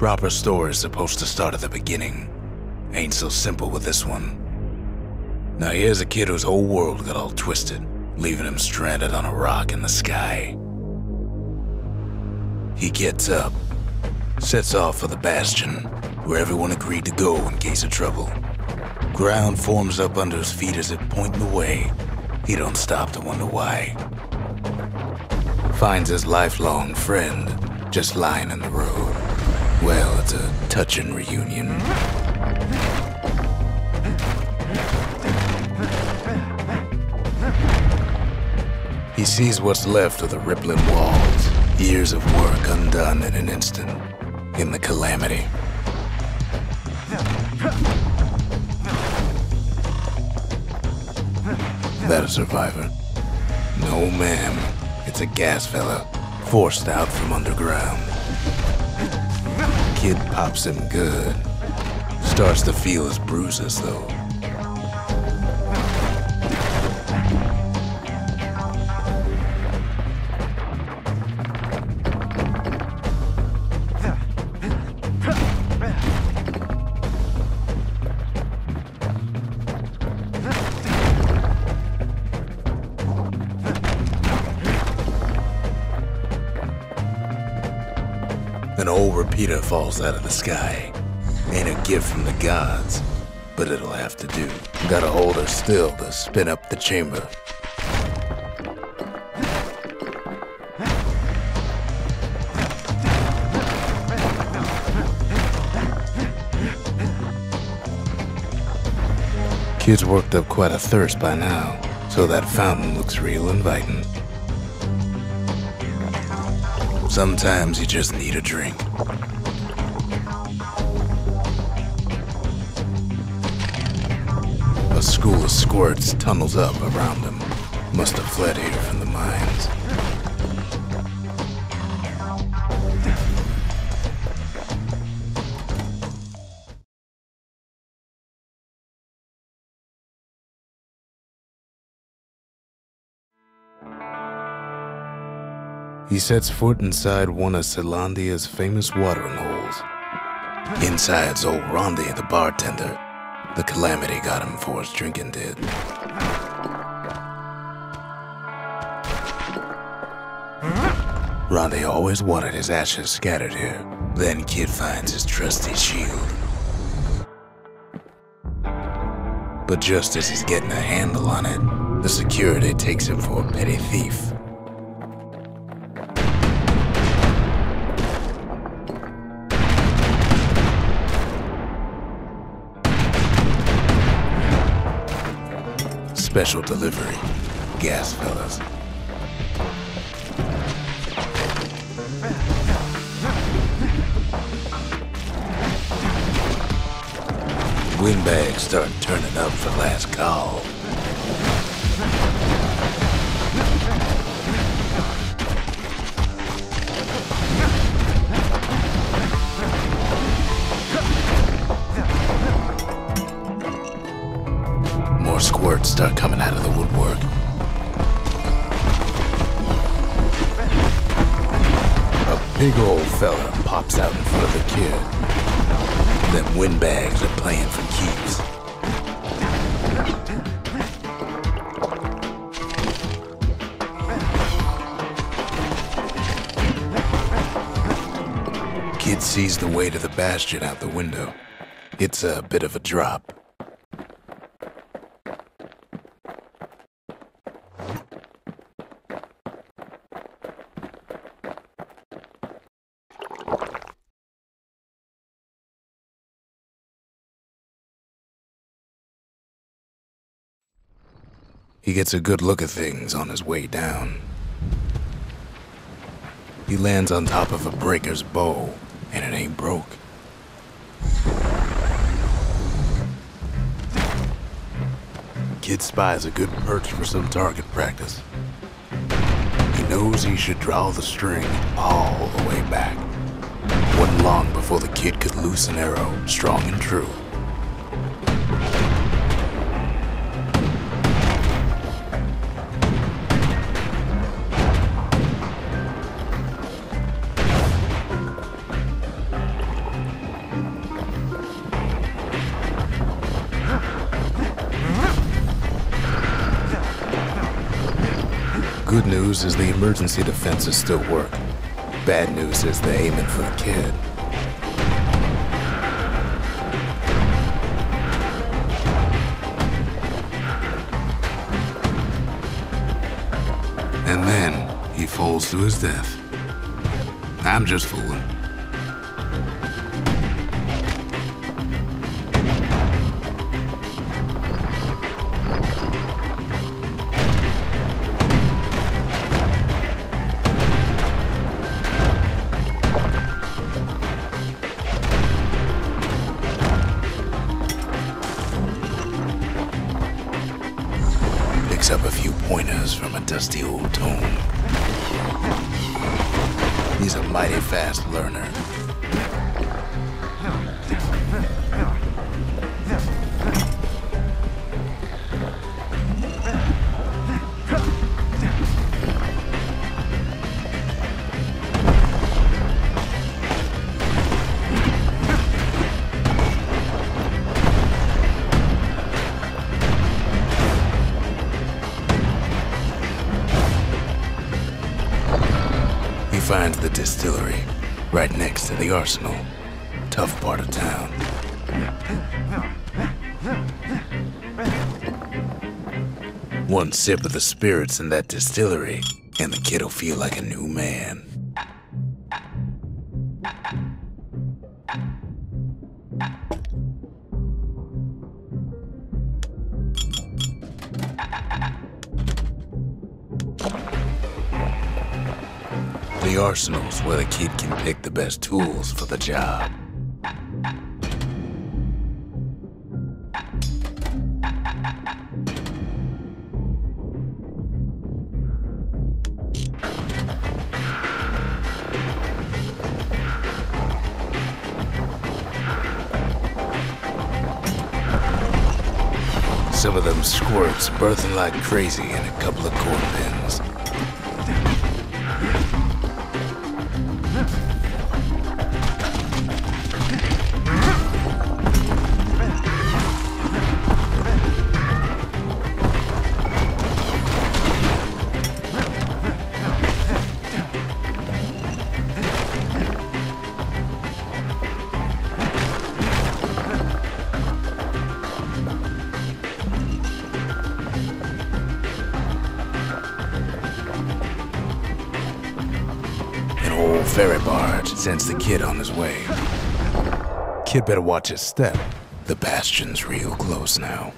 Proper story is supposed to start at the beginning. Ain't so simple with this one. Now here's a kid whose whole world got all twisted, leaving him stranded on a rock in the sky. He gets up, sets off for the Bastion, where everyone agreed to go in case of trouble. Ground forms up under his feet as it pointing the way. He don't stop to wonder why. Finds his lifelong friend just lying in the road. Well, it's a touching reunion. He sees what's left of the rippling walls, years of work undone in an instant, in the calamity. That a survivor? No, ma'am. It's a gas fella, forced out from underground. Kid pops him good. Starts to feel his bruises, though. An old repeater falls out of the sky. Ain't a gift from the gods, but it'll have to do. Gotta hold her still to spin up the chamber. Kid's worked up quite a thirst by now, so that fountain looks real inviting. Sometimes you just need a drink. A school of squirts tunnels up around him. Must have fled here from the mines. He sets foot inside one of Celandia's famous watering holes. Inside's old Rondi, the bartender. The calamity got him before his drinking did. Rondi always wanted his ashes scattered here. Then Kid finds his trusty shield. But just as he's getting a handle on it, the security takes him for a petty thief. Special delivery, gas fellas. Windbags start turning up for last call. More squirts start coming out of the woodwork. A big old fella pops out in front of the kid. Them windbags are playing for keeps. Kid sees the way to the Bastion out the window. It's a bit of a drop. He gets a good look at things on his way down. He lands on top of a breaker's bow, and it ain't broke. Kid spies a good perch for some target practice. He knows he should draw the string all the way back. Wasn't long before the kid could loose an arrow, strong and true. Good news is the emergency defenses still work. Bad news is they're aiming for the kid. And then he falls to his death. I'm just fooling. Picks up a few pointers from a dusty old tome. He's a mighty fast learner. Finds the distillery right next to the arsenal. Tough part of town. One sip of the spirits in that distillery, and the kid'll feel like a new man. The arsenal's where the kid can pick the best tools for the job. Some of them squirts birthing like crazy in a couple of corn pins. Ferry barge sends the kid on his way. Kid better watch his step. The Bastion's real close now.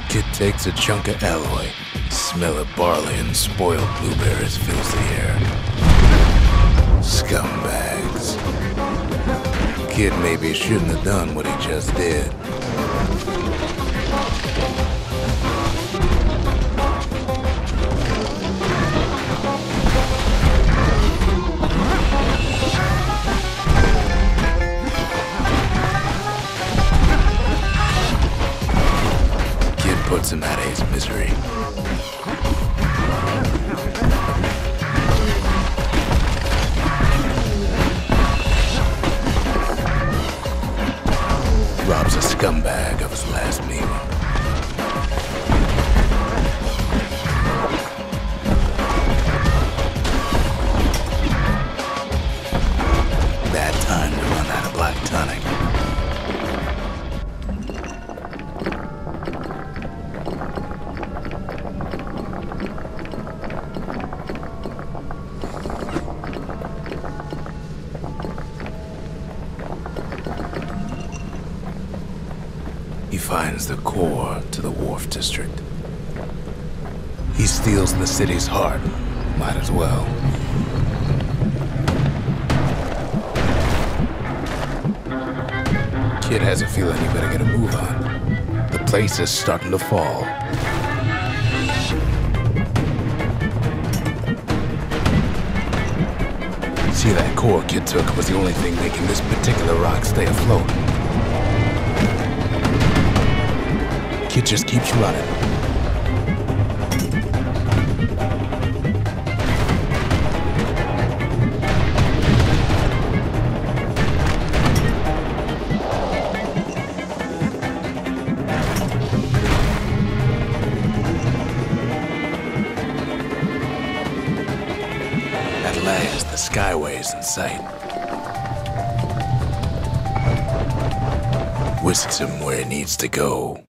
Kid takes a chunk of alloy. Smell of barley and spoiled blueberries fills the air. Scumbags. Kid maybe shouldn't have done what he just did. Puts him out of his misery. Robs a scumbag of his last meal. Bad time to run out of black tonic. He finds the core to the Wharf District. He steals the city's heart. Might as well. Kid has a feeling you better get a move on. The place is starting to fall. See, that core Kid took was the only thing making this particular rock stay afloat. Kid just keeps running. At last, the skyway's in sight. Whisks him where he needs to go.